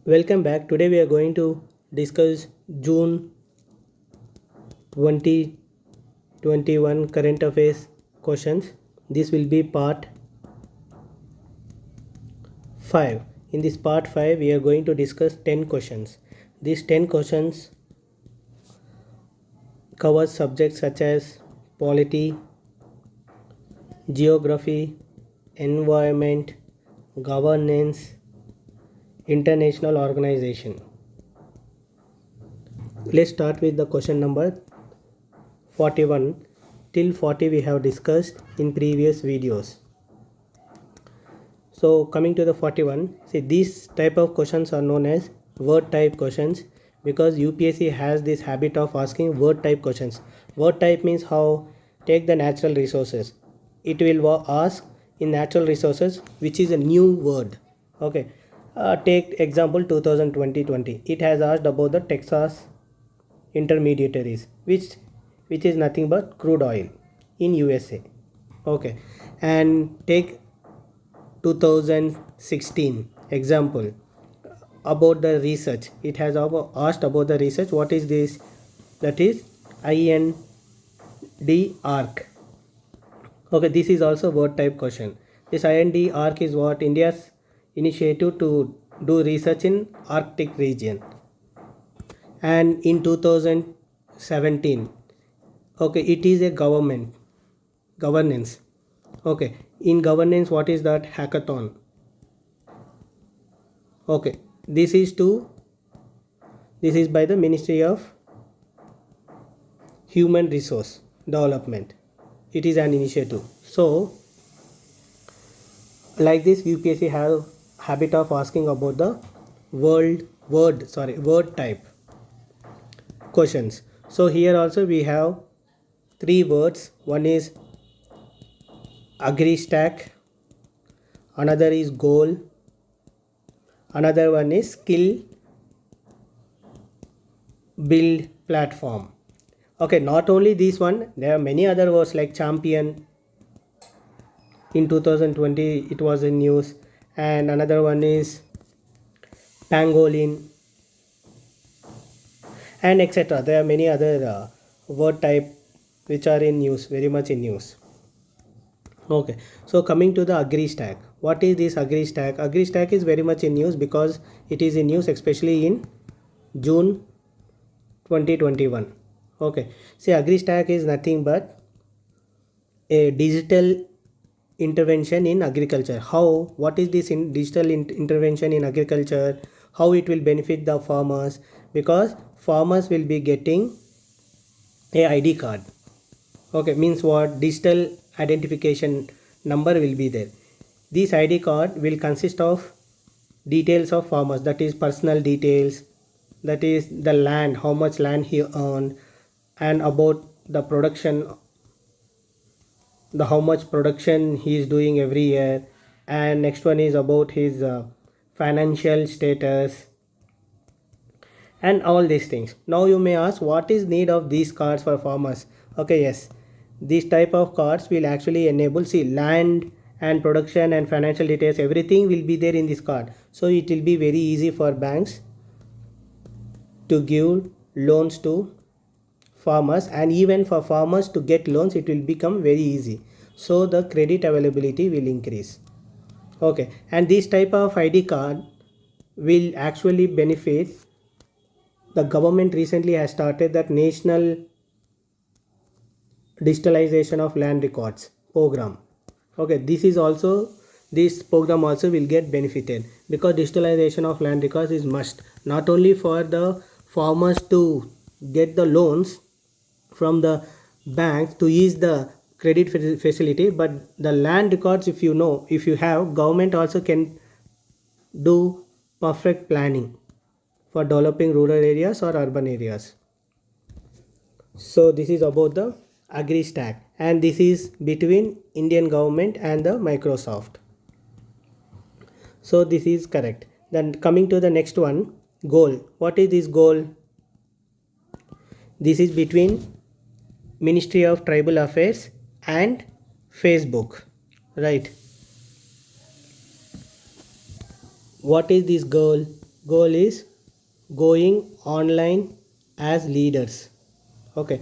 Welcome back. Today we are going to discuss June 2021 current affairs questions. This will be part 5. In this part 5 we are going to discuss 10 questions. These 10 questions cover subjects such as polity, geography, environment, governance, international organization. Let's start with the question number 41. Till 40 we have discussed in previous videos. So coming to the 41, see these type of questions are known as word type questions because UPSC has this habit of asking word type questions. Word type means how take the natural resources. It will ask in natural resources which is a new word. Okay. Take example 2020. It has asked about the Texas intermediaries which is nothing but crude oil in USA. Okay. And take 2016 example about the research. It has asked about the research. What is this? That is IND ARC. Okay, this is also word type question. This IND ARC is what? India's initiative to do research in Arctic region. And in 2017, okay, it is a governance. Okay, in governance, what is that? Hackathon. Okay, this is by the Ministry of Human Resource Development. It is an initiative. So like this UPSC have habit of asking about the word type questions. So here also we have three words. One is AgriStack, another is goal, another one is skill build platform. Okay, not only this one, there are many other words like champion. In 2020 it was in news, and another one is pangolin and etc. There are many other word type which are in news, very much in news. Okay, so coming to the AgriStack. What is this AgriStack? AgriStack is very much in news because it is in news especially in June 2021. Okay, see AgriStack is nothing but a digital intervention in agriculture. How? What is this digital intervention in agriculture? How it will benefit the farmers? Because farmers will be getting a ID card. Okay, means what? Digital identification number will be there. This ID card will consist of details of farmers, that is personal details, that is the land, how much land he earned, and about the production, the how much production he is doing every year. And next one is about his financial status and all these things. Now you may ask, what is need of these cards for farmers? Okay, yes, these type of cards will actually enable, see, land and production and financial details, everything will be there in this card. So it will be very easy for banks to give loans to farmers, and even for farmers to get loans it will become very easy. So the credit availability will increase. Okay, and this type of ID card will actually benefit the government. Recently has started that national digitalization of land records program. Okay, this program also will get benefited because digitalization of land records is must, not only for the farmers to get the loans from the banks to ease the credit facility, but the land records, if you know, if you have, government also can do perfect planning for developing rural areas or urban areas. So this is about the AgriStack, and this is between Indian government and the Microsoft. So this is correct. Then coming to the next one, goal. What is this goal? This is between Ministry of Tribal Affairs and Facebook, right? What is this goal? Goal is going online as leaders. Okay,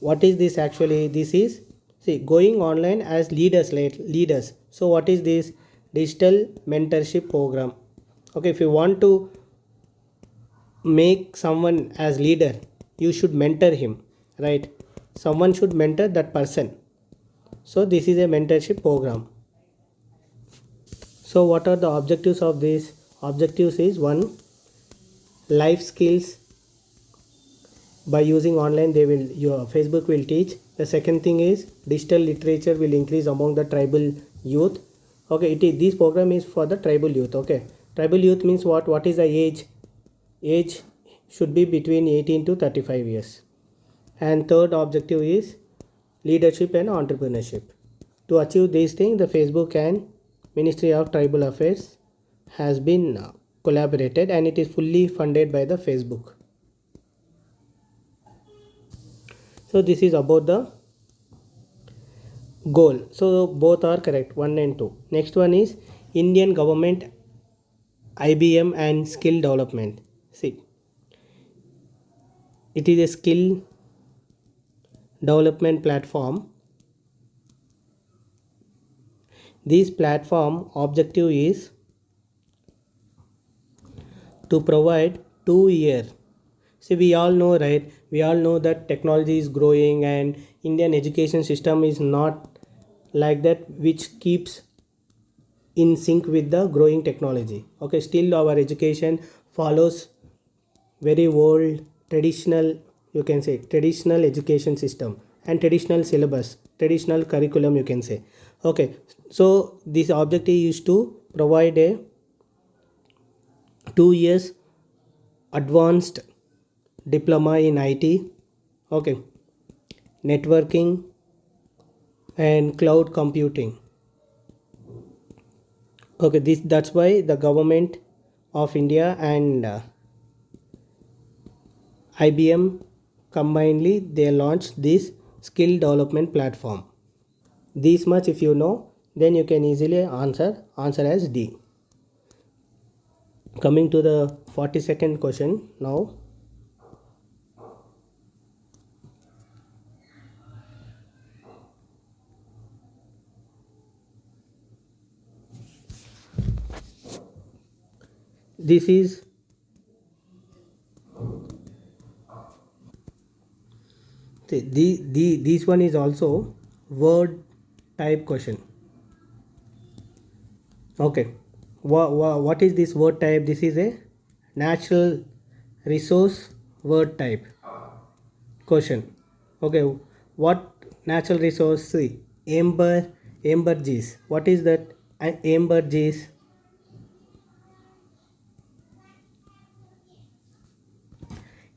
what is this actually? This is, see, going online as leaders, like leaders. So what is this? Digital mentorship program. Okay, if you want to make someone as leader, you should mentor him, right? Someone should mentor that person. So this is a mentorship program. So what are the objectives of this? Objectives is one, life skills. By using online, they will, your Facebook will teach. The second thing is digital literature will increase among the tribal youth. Okay, it is, this program is for the tribal youth. Okay, tribal youth means what is the age should be between 18 to 35 years. And third objective is leadership and entrepreneurship. To achieve these things, the Facebook and Ministry of Tribal Affairs has been collaborated, and it is fully funded by the Facebook. So this is about the goal. So both are correct, 1 and 2. Next one is Indian government, IBM and skill development. See, it is a skill development platform. This platform objective is to provide 2 year. See, we all know, right? We all know that technology is growing and Indian education system is not like that, which keeps in sync with the growing technology. Okay, still our education follows very old traditional, you can say, traditional education system and traditional syllabus, traditional curriculum, you can say. Okay, so this objective is to provide a 2 years advanced diploma in IT, okay, networking and cloud computing. Okay, this, that's why the government of India and IBM combinedly they launched this skill development platform. This much if you know, then you can easily answer as D. Coming to the 42nd question now. This is this one is also word type question. Okay, what is this word type? This is a natural resource word type question. Okay, what natural resource? See, ambergris. What is that? Ambergris.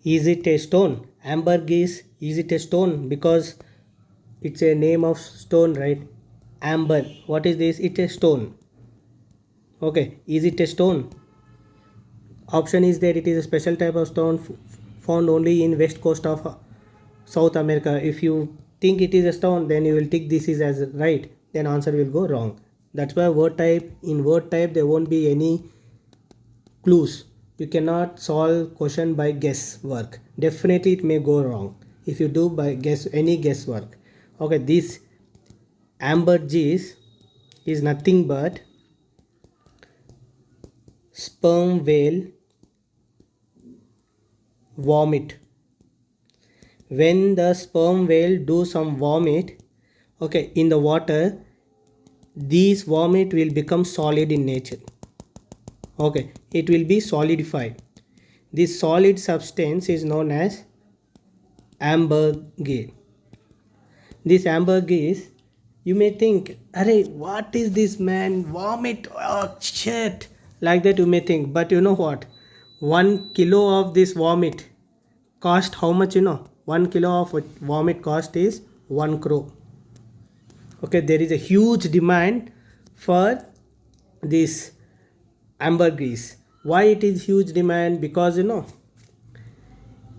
Is it a stone? Ambergris, is it a stone? Because it's a name of stone, right? Amber. What is this? It's a stone. Okay, is it a stone? Option is there. It is a special type of stone found only in west coast of South America. If you think it is a stone, then you will take this is as right. Then answer will go wrong. That's why word type, in word type there won't be any clues. You cannot solve question by guesswork. Definitely it may go wrong if you do by any guesswork. Okay, this ambergris is nothing but sperm whale vomit. When the sperm whale do some vomit, okay, in the water, these vomit will become solid in nature. Okay, it will be solidified. This solid substance is known as ambergris. This ambergris, you may think, array, what is this, man? Vomit, oh shit, like that you may think. But you know what? 1 kilo of this vomit cost how much? You know, 1 kilo of vomit cost is 1 crore. Okay, there is a huge demand for this ambergris. Why it is huge demand? Because you know,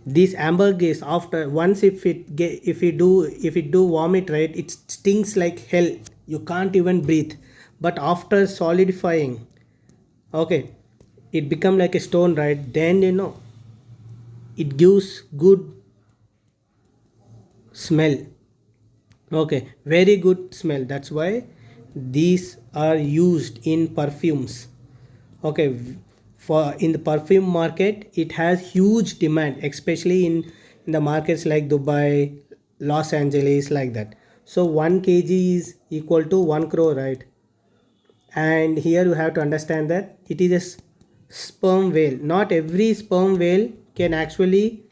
this ambergris, after once if it do vomit, right, it stings like hell. You can't even breathe. But after solidifying, okay, it become like a stone, right? Then it gives good smell. Okay, very good smell. That's why these are used in perfumes. Okay, for in the perfume market, it has huge demand, especially in the markets like Dubai, Los Angeles, like that. So 1 kg is equal to 1 crore, right? And here you have to understand that it is a sperm whale. Not every sperm whale can actually,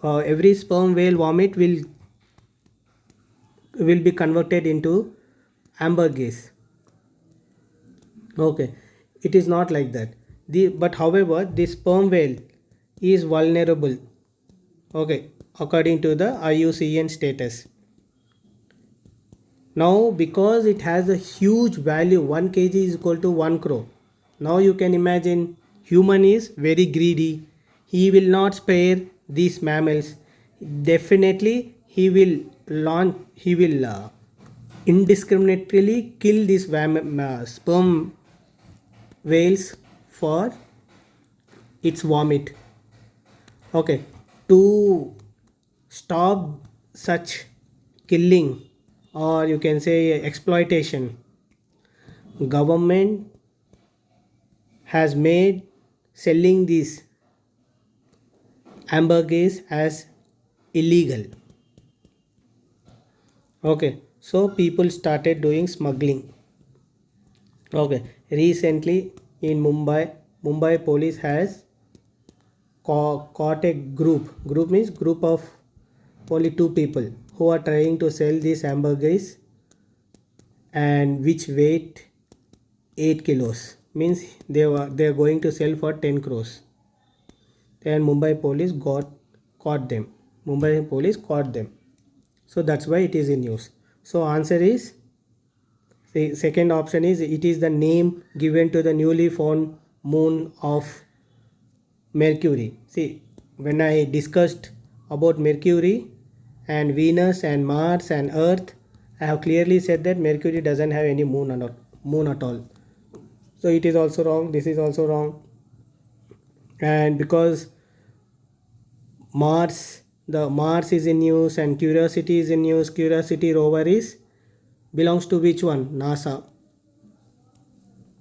every sperm whale vomit will be converted into ambergris. Okay, it is not like that. But however, this sperm whale is vulnerable. Okay, according to the IUCN status. Now, because it has a huge value, 1 kg is equal to 1 crore. Now you can imagine human is very greedy. He will not spare these mammals. Definitely, he will indiscriminately kill these sperm whales for its vomit. Okay, to stop such killing, or you can say exploitation, government has made selling these ambergris as illegal. Okay, so people started doing smuggling. Okay, recently in Mumbai police has caught a group means group of only 2 people who are trying to sell these hamburgers, and which weight 8 kilos, means they are going to sell for 10 crores. And Mumbai police caught them. Mumbai police caught them. So that's why it is in news. So answer is, the second option is, it is the name given to the newly found moon of Mercury. See, when I discussed about Mercury and Venus and Mars and Earth, I have clearly said that Mercury doesn't have any moon at all. So it is also wrong. This is also wrong. And because Mars is in use and Curiosity is in use, Curiosity rover belongs to which one? NASA.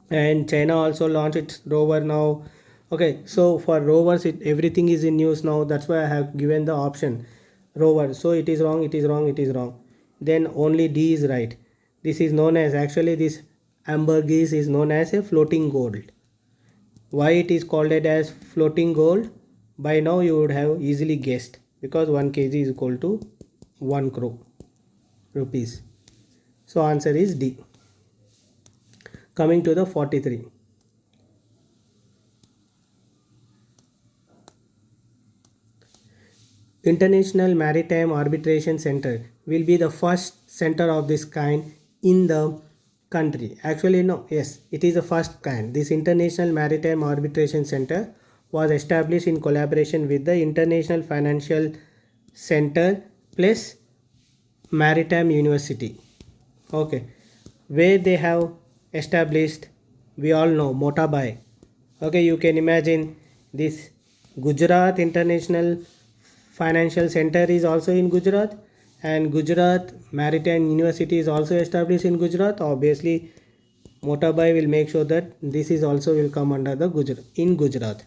And China also launched its rover now. Okay, so for rovers, everything is in use now. That's why I have given the option rover. So it is wrong, it is wrong, it is wrong. Then only D is right. This is known as, actually this ambergris is known as a floating gold. Why it is called it as floating gold? By now you would have easily guessed, because 1 kg is equal to 1 crore rupees. So answer is D. Coming to the 43. International Maritime Arbitration Center will be the first center of this kind in the country. Actually, no, yes, it is the first kind. This International Maritime Arbitration Center was established in collaboration with the International Financial Center plus Maritime University. Okay, where they have established, we all know, Motabai. Okay, you can imagine this Gujarat International Financial Center is also in Gujarat, and Gujarat Maritime University is also established in Gujarat. Obviously, Motabai will make sure that this is also will come under the Gujarat.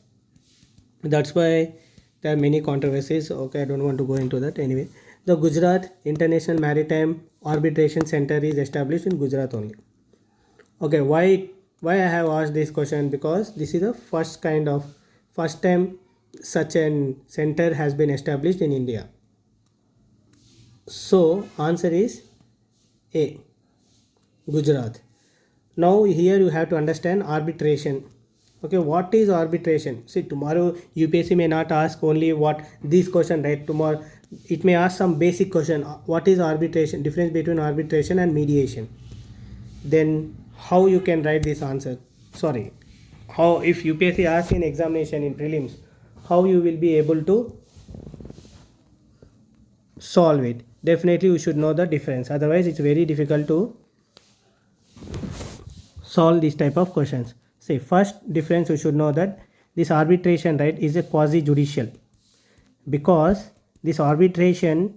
That's why there are many controversies. Okay, I don't want to go into that. Anyway, the Gujarat International Maritime Arbitration Center is established in Gujarat only. Okay, why I have asked this question? Because this is the first time such an center has been established in India. So answer is A, Gujarat. Now here you have to understand arbitration. Okay, what is arbitration? See, tomorrow UPSC may not ask only what this question, right? Tomorrow it may ask some basic question. What is arbitration? Difference between arbitration and mediation. Then how you can write this answer? Sorry, how, if UPSC asks in examination in prelims, how you will be able to solve it? Definitely you should know the difference. Otherwise it's very difficult to solve this type of questions. See, first difference you should know that this arbitration right is a quasi judicial, because this arbitration,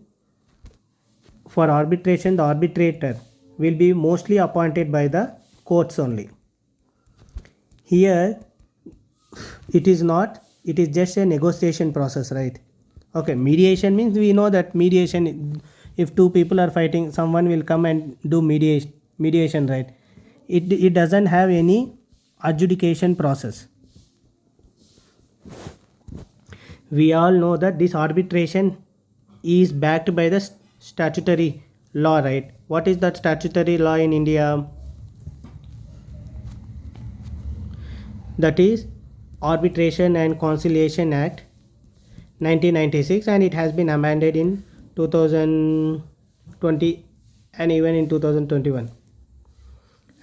for arbitration the arbitrator will be mostly appointed by the courts only. Here it is not, it is just a negotiation process, right? Okay, mediation means we know that mediation, if two people are fighting, someone will come and do mediation, right? It doesn't have any adjudication process. We all know that this arbitration is backed by the statutory law, right? What is that statutory law in India? That is Arbitration and Conciliation Act 1996, and it has been amended in 2020 and even in 2021.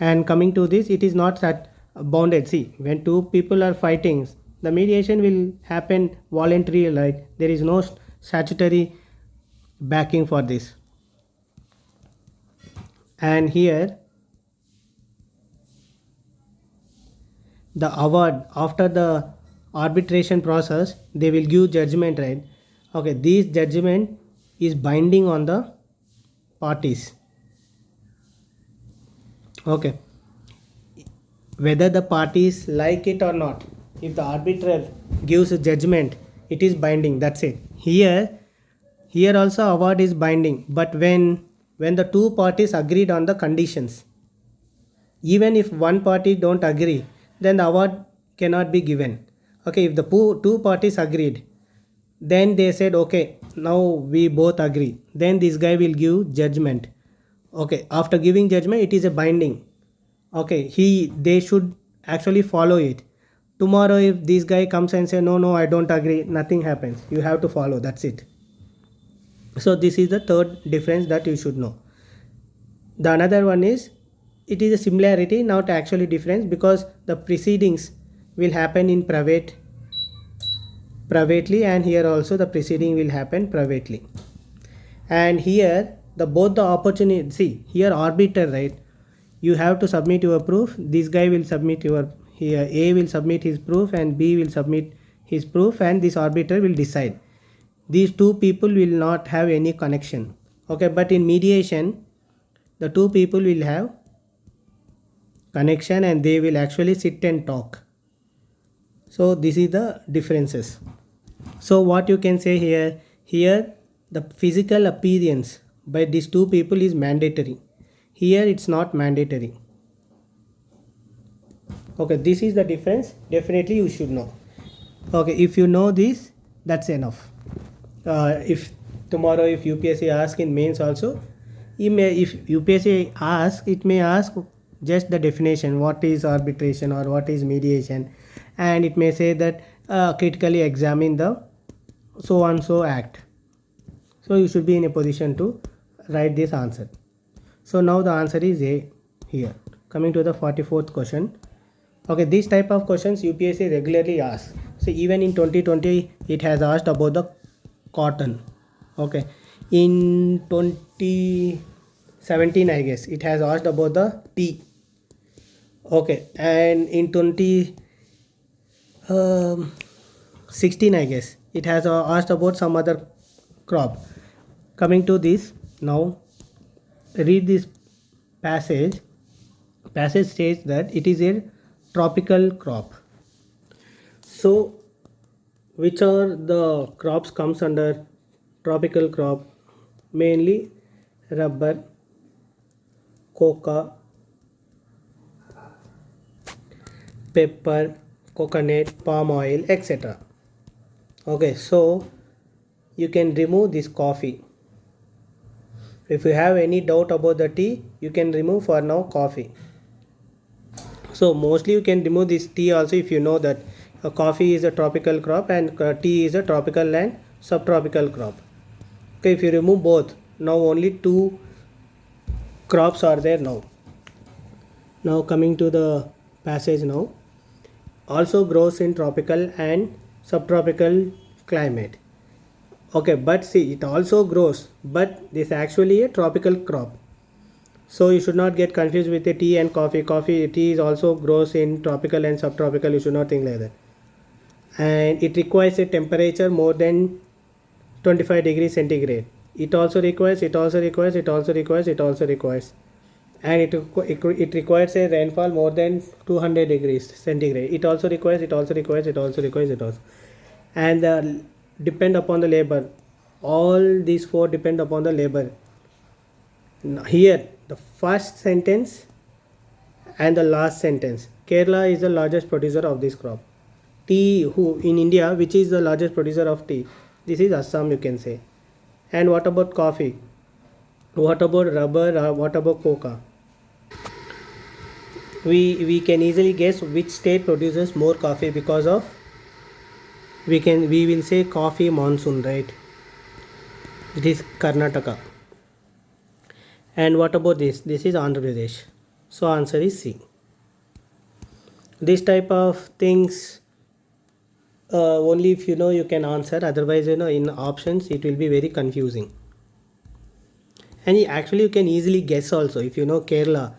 And coming to this, it is not that bounded. See, when two people are fighting, the mediation will happen voluntarily, right? There is no statutory backing for this. And here the award, after the arbitration process, they will give judgment, right? Okay, this judgment is binding on the parties. Okay, whether the parties like it or not, if the arbiter gives a judgment, it is binding, that's it. Here also award is binding, but when the two parties agreed on the conditions, even if one party don't agree, then the award cannot be given. Okay, if the two parties agreed, then they said, okay, now we both agree, then this guy will give judgment. Okay, after giving judgment, it is a binding. Okay, they should actually follow it. Tomorrow if this guy comes and say no, I don't agree, nothing happens, you have to follow, that's it. So this is the third difference that you should know. The another one is, it is a similarity, not actually difference, because the proceedings will happen in privately, and here also the proceeding will happen privately. And here both the opportunity, see here arbiter, right? You have to submit your proof, this guy will submit here A will submit his proof and B will submit his proof, and this arbiter will decide. These two people will not have any connection. Okay, but in mediation the two people will have connection and they will actually sit and talk. So this is the differences. So what you can say here the physical appearance by these two people is mandatory. Here it's not mandatory. Okay, this is the difference, definitely you should know. Okay, if you know this, that's enough. If tomorrow if UPSC ask in mains also, if UPSC ask, it may ask just the definition, what is arbitration or what is mediation, and it may say that critically examine the so and so act. So you should be in a position to write this answer. So now the answer is A here. Coming to the 44th question. Okay, this type of questions UPSC regularly asks. So even in 2020 it has asked about the cotton. Okay, in 2017 I guess it has asked about the tea. Okay, and in 2016 I guess it has asked about some other crop. Coming to this, now read this passage. Passage says that it is a tropical crop. So which are the crops comes under tropical crop? Mainly rubber, coca, pepper, coconut, palm oil, etc. Okay, so you can remove this coffee. If you have any doubt about the tea, you can remove for now coffee. So mostly you can remove this tea also if you know that coffee is a tropical crop and tea is a tropical and subtropical crop. Okay, if you remove both, now only two crops are there now. Now coming to the passage now. Also grows in tropical and subtropical climate. Okay, but see, it also grows, but this is actually a tropical crop. So you should not get confused with the tea and coffee. Tea is also grows in tropical and subtropical. You should not think like that. And it requires a temperature more than 25 degrees centigrade. It also requires, and it requires a rainfall more than 200 degrees centigrade. It also, and depend upon the labor. All these four depend upon the labor. Here, the first sentence and the last sentence. Kerala is the largest producer of this crop. Tea, who in India, which is the largest producer of tea? This is Assam, you can say. And what about coffee? What about rubber? What about coca? We can easily guess which state produces more coffee because of we will say coffee monsoon, right? It is Karnataka. And what about this? This is Andhra Pradesh. So answer is C. This type of things only if you know you can answer. Otherwise, in options it will be very confusing. And actually you can easily guess also if you know Kerala.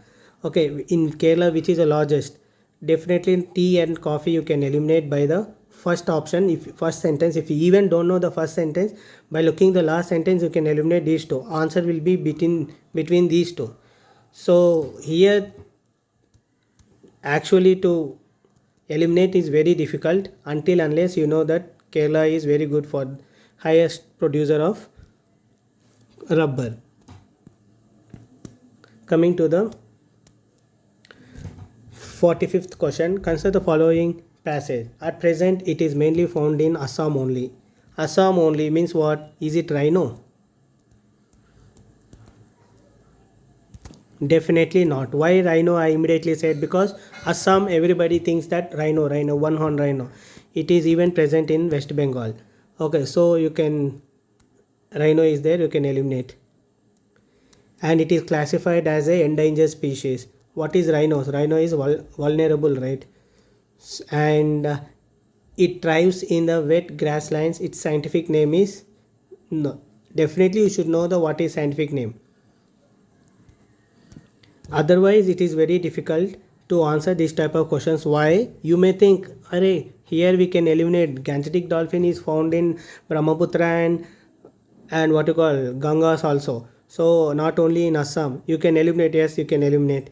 Okay, in Kerala, which is the largest, definitely tea and coffee you can eliminate by the first option. If first sentence, if you even don't know the first sentence, by looking the last sentence you can eliminate these two. Answer will be between these two. So here actually to eliminate is very difficult until unless you know that Kerala is very good for highest producer of rubber. Coming to the 45th question, consider the following passage. At present, it is mainly found in Assam only. Assam only means what? Is it rhino? Definitely not. Why rhino? I immediately said because Assam, everybody thinks that rhino, one horn rhino. It is even present in West Bengal. Okay, so you can, rhino is there, you can eliminate. And it is classified as a endangered species. What is rhinos? Rhino is vulnerable, right? And it thrives in the wet grasslands. Its scientific name is, no, definitely you should know the what is scientific name. Otherwise it is very difficult to answer this type of questions. Why? You may think, array, here we can eliminate. Gangetic dolphin is found in Brahmaputra and what you call Gangas also. So not only in Assam, you can eliminate. Yes, you can eliminate.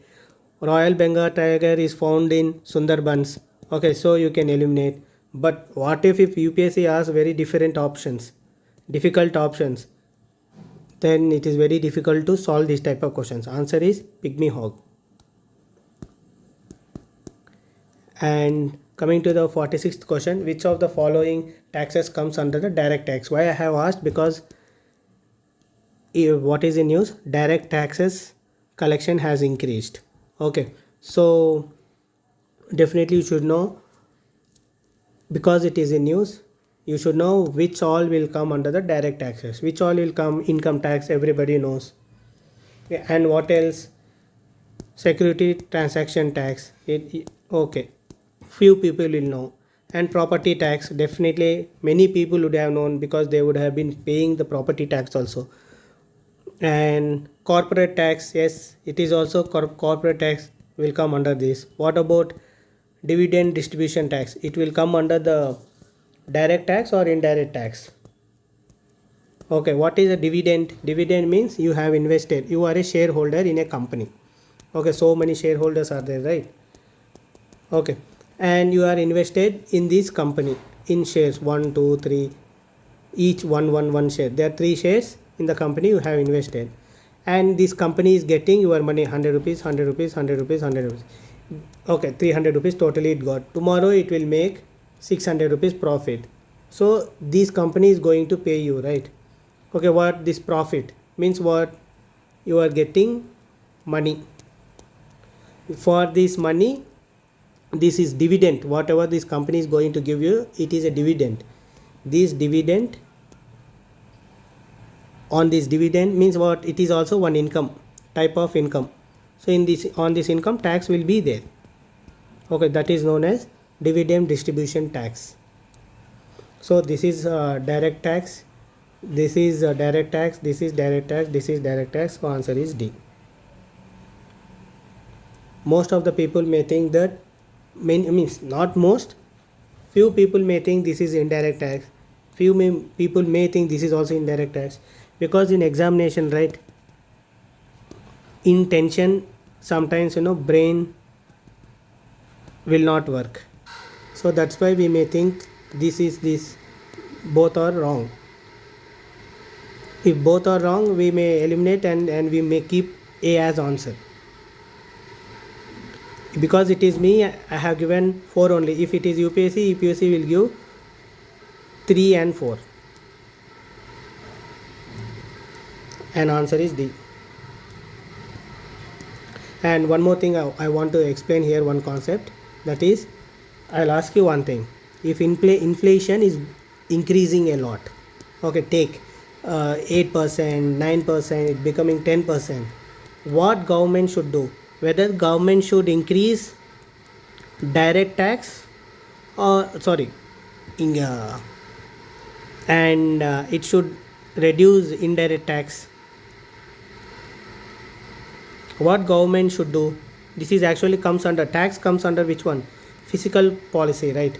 Royal Bengal tiger is found in Sundarbans. Okay, so you can eliminate. But what if UPSC asks very different options, difficult options? Then it is very difficult to solve this type of questions. Answer is pygmy hog. And coming to the 46th question, which of the following taxes comes under the direct tax? Why I have asked? Because what is in news? Direct taxes collection has increased. Okay, so definitely you should know, because it is in news, you should know which all will come under the direct taxes. Which all will come? Income tax, everybody knows. And what else? Security transaction tax. Okay, few people will know. And property tax, definitely many people would have known because they would have been paying the property tax also. And corporate tax, yes, it is also corporate tax will come under this. What about dividend distribution tax? It will come under the direct tax or indirect tax? Okay, what is a dividend? Dividend means you have invested, you are a shareholder in a company. Okay, so many shareholders are there, right? Okay, and you are invested in this company in shares 1 2 3, each one share. There are 3 shares in the company you have invested, and this company is getting your money 100 rupees, 100 rupees, 100 rupees, 100 rupees. Okay, 300 rupees totally it got. Tomorrow it will make 600 rupees profit. So this company is going to pay you, right? Okay, what this profit means? What? You are getting money. For this money, this is dividend. Whatever this company is going to give you, it is a dividend. This dividend, on this dividend means what? It is also one income, type of income. So in this, on this income, tax will be there. Okay, that is known as dividend distribution tax. So this is direct tax, this is direct tax, this is direct tax, this is direct tax. So answer is D. most of the people may think that, means not most, few people may think this is indirect tax, people may think this is also indirect tax, because in examination, right, in tension sometimes brain will not work, so that's why we may think this both are wrong. If both are wrong, we may eliminate and we may keep A as answer. Because it is me, I have given 4 only. If it is UPSC will give 3 and 4. And answer is D. And one more thing I want to explain here, one concept, that is, I'll ask you one thing. If inflation is increasing a lot, okay, take 8%, 9%, it becoming 10%, what government should do? Whether government should increase direct tax or it should reduce indirect tax. What government should do? This is actually comes under tax, comes under which one? Fiscal policy, right?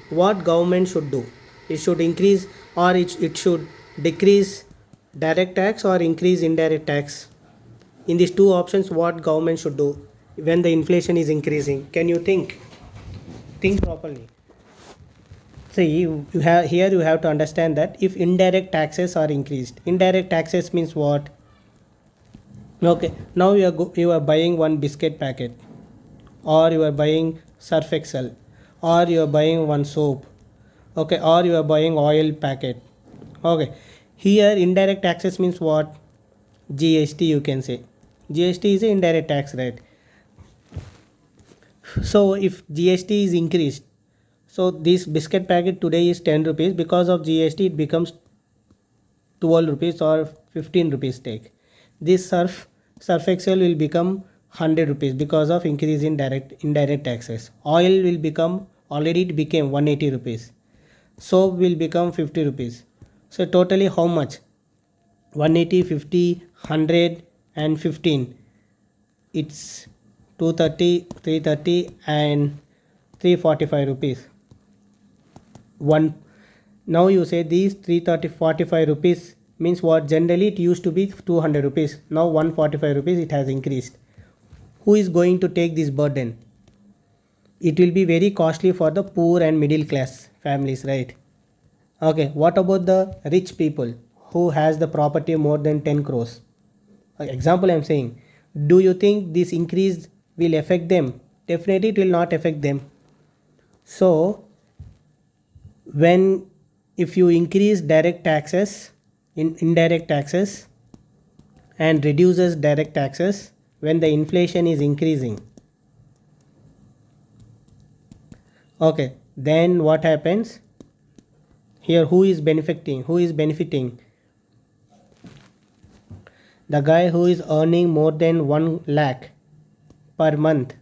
What government should do? It should increase or it should decrease direct tax or increase indirect tax. In these two options, what government should do when the inflation is increasing? Can you think properly? See, you have to understand that if indirect taxes are increased, indirect taxes means what? Okay, now you are buying one biscuit packet, or you are buying Surf Excel, or you are buying one soap, okay, or you are buying oil packet. Okay, here indirect taxes means what? GST, you can say. GST is an indirect tax, right? So if GST is increased, so this biscuit packet today is 10 rupees, because of GST it becomes 12 rupees or 15 rupees take. This Surf Excel will become 100 rupees because of increase in indirect taxes. Oil will become, already it became 180 rupees. Soap will become 50 rupees. So totally how much? 180, 50, 100 and 15. It's 230, 330 and 345 rupees. Now you say these 345 rupees means what? Generally it used to be 200 rupees. Now 145 rupees it has increased. Who is going to take this burden? It will be very costly for the poor and middle class families, right? Okay, what about the rich people who has the property more than 10 crores? Example I am saying. Do you think this increase will affect them? Definitely it will not affect them. So if you increase direct taxes in indirect taxes and reduces direct taxes when the inflation is increasing, okay, then what happens? Here who is benefiting? The guy who is earning more than 1 lakh per month.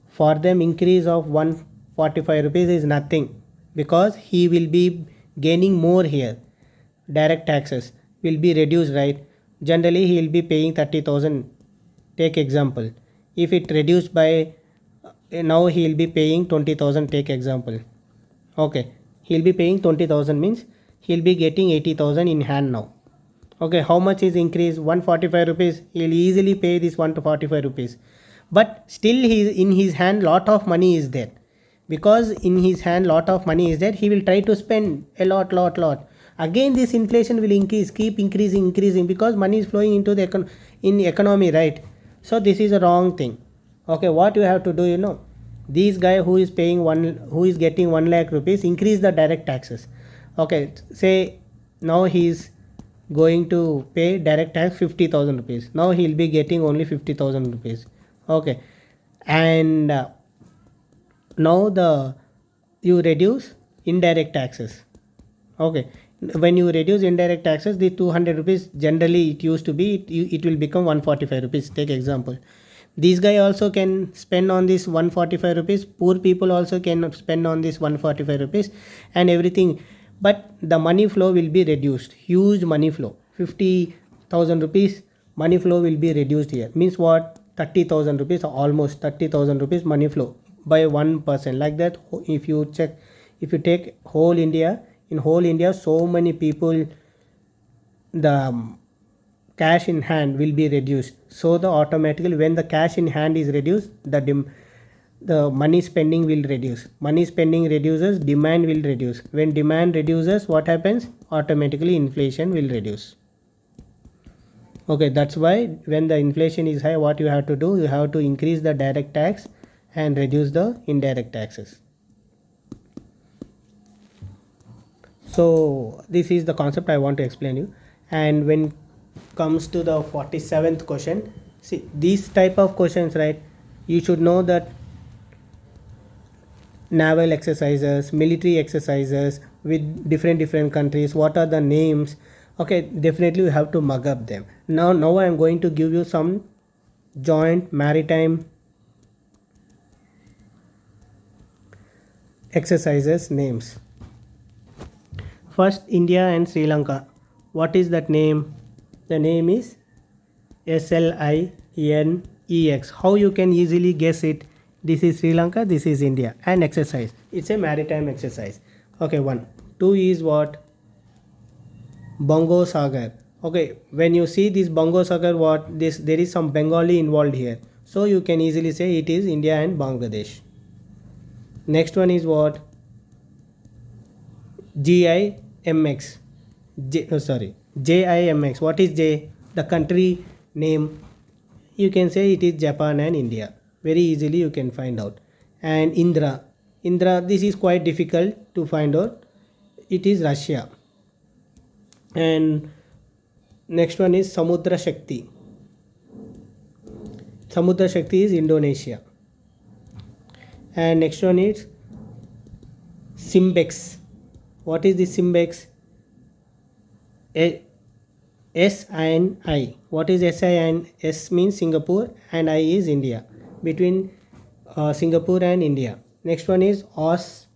For them increase of 145 rupees is nothing, because he will be gaining more here. Direct taxes will be reduced, right? Generally he will be paying 30,000, take example. If it reduced by, now he will be paying 20,000, take example. Okay, he will be paying 20,000 means he will be getting 80,000 in hand now. Okay, how much is increase? 145 rupees. He will easily pay this 145 rupees. But still in his hand lot of money is there. Because in his hand lot of money is there, he will try to spend a lot. Again this inflation will keep increasing because money is flowing into the economy, right? So this is a wrong thing. Okay, what you have to do, this guy who is getting 1 lakh rupees, increase the direct taxes. Okay, say now he is going to pay direct tax 50,000 rupees. Now he will be getting only 50,000 rupees. Okay, and now you reduce indirect taxes. Okay, when you reduce indirect taxes, the 200 rupees generally it used to be, it will become 145 rupees, take example. This guy also can spend on this 145 rupees. Poor people also can spend on this 145 rupees and everything. But the money flow will be reduced. Huge money flow. 50,000 rupees money flow will be reduced here. Means what? 30,000 rupees, almost 30,000 rupees money flow by one person. Like that, if you check, if you take whole India, in whole India, so many people, the cash in hand will be reduced. So the automatically when the cash in hand is reduced, the money spending will reduce. Money spending reduces, demand will reduce. When demand reduces, what happens? Automatically inflation will reduce. Okay, that's why when the inflation is high, what you have to do, you have to increase the direct tax and reduce the indirect taxes. So this is the concept I want to explain you. And when comes to the 47th question, see these type of questions, right? You should know that naval exercises, military exercises with different countries, what are the names? Okay, definitely you have to mug up them. Now I am going to give you some joint maritime exercises names. First, India and Sri Lanka. What is that name? The name is SLINEX. How you can easily guess it? This is Sri Lanka, this is India. And exercise, it's a maritime exercise. Okay, 1. 2 is what? Bongo Sagar. Okay, when you see this Bongo Sagar, what this, there is some Bengali involved here, so you can easily say it is India and Bangladesh. Next one is what? GIMX. JIMX. What is J? The country name. You can say it is Japan and India. Very easily you can find out. And Indra. This is quite difficult to find out. It is Russia. And next one is Samudra Shakti. Samudra Shakti is Indonesia. And next one is Simbex. What is the Simbex? SINI. What is SIN? S means Singapore and I is India. Between Singapore and India. Next one is AUS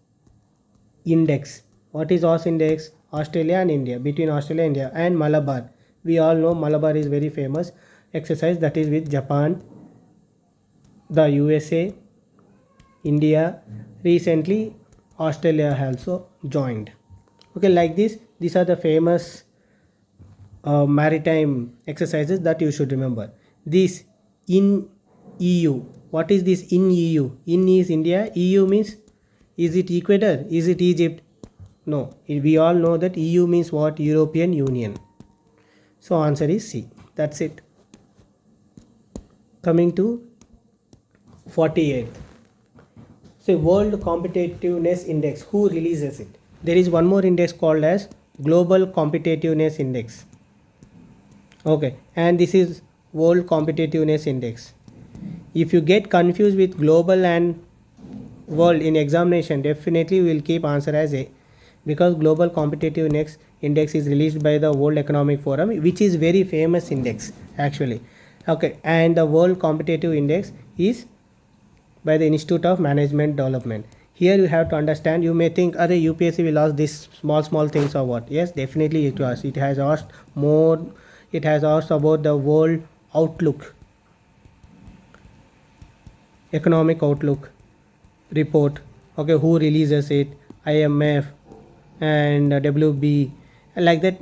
Index. What is AUS Index? Australia and India. Between Australia and India. And Malabar. We all know Malabar is very famous exercise, that is with Japan, the USA, India. Recently Australia also joined. Okay, like this, these are the famous maritime exercises that you should remember. This in EU. What is this in EU? In is India. EU means, is it Ecuador? Is it Egypt? No. We all know that EU means what? European Union. So answer is C. That's it. Coming to 48th. So World Competitiveness Index. Who releases it? There is one more index called as Global Competitiveness Index. Okay, and this is World Competitiveness Index. If you get confused with global and world in examination, definitely we will keep answer as A, because Global Competitiveness Index is released by the World Economic Forum, which is very famous index actually. Okay, and the World Competitive Index is by the Institute of Management Development. Here you have to understand, you may think, are UPSC will ask these small things or what? Yes, definitely it was. It has asked more. It has asked about the world outlook, economic outlook report. Okay, who releases it? IMF and WB. Like that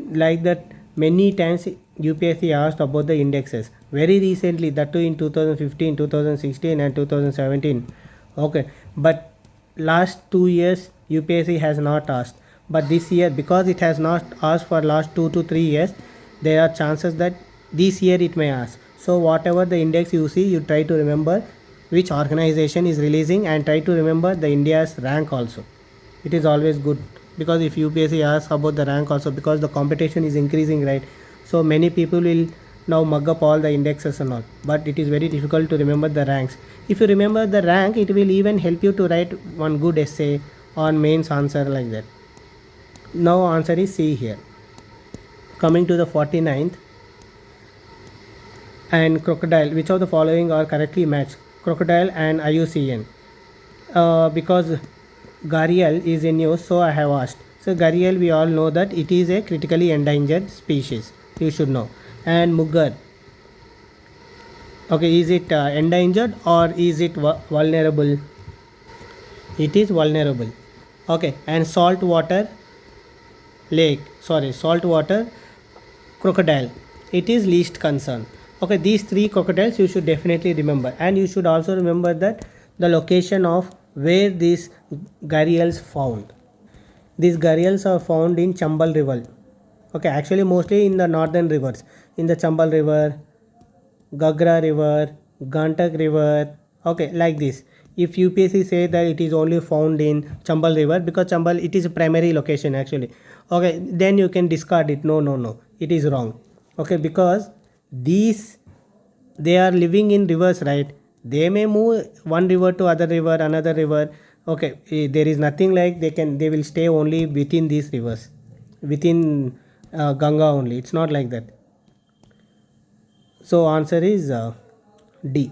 many times UPSC asked about the indexes. Very recently, that too in 2015, 2016 and 2017. Okay, but last 2 years UPSC has not asked, but this year, because it has not asked for last 2 to 3 years, there are chances that this year it may ask. So whatever the index you see, you try to remember which organization is releasing and try to remember the India's rank also. It is always good, because if UPSC asks about the rank also, because the competition is increasing, right? So many people will now mug up all the indexes and all, but it is very difficult to remember the ranks. If you remember the rank, it will even help you to write one good essay on mains answer, like that. Now answer is C here. Coming to the 49th, and crocodile. Which of the following are correctly matched? Crocodile and IUCN. Because gharial is in use, so I have asked. So gharial, we all know that it is a critically endangered species. You should know. And mugger. Okay, is it endangered or is it vulnerable? It is vulnerable. Okay, and saltwater lake, sorry, saltwater crocodile, it is least concern. Okay, these three crocodiles you should definitely remember, and you should also remember that the location of where these gharials found. These gharials are found in Chambal river. Okay, actually mostly in the northern rivers, in the Chambal river, Gagra river, Gantak river. Okay, like this. If UPSC say that it is only found in Chambal river, because Chambal it is a primary location actually. Okay, then you can discard it. No, no, no. It is wrong. Okay, because these, they are living in rivers, right? They may move one river to other river, another river. Okay, there is nothing like they will stay only within these rivers, within Ganga only. It's not like that. So answer is D.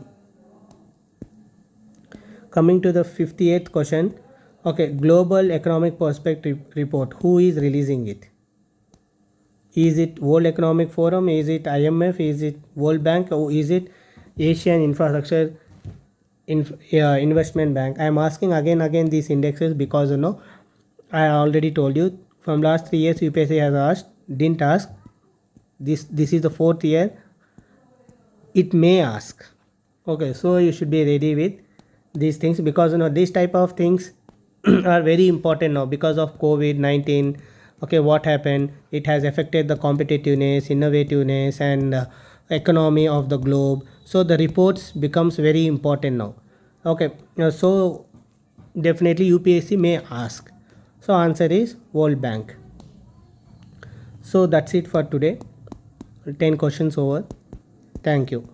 Coming to the 58th question. Okay, Global Economic Perspective Report. Who is releasing it? Is it World Economic Forum? Is it IMF? Is it World Bank? Or is it Asian Infrastructure Investment Bank? I am asking again these indexes because I already told you from last 3 years UPSC has asked, didn't ask. This is the fourth year. It may ask. Okay, so you should be ready with these things, because these type of things are very important now because of COVID-19. Okay, what happened? It has affected the competitiveness, innovativeness, and economy of the globe. So the reports becomes very important now. Okay, so definitely UPSC may ask. So answer is World Bank. So that's it for today. 10 questions over. Thank you.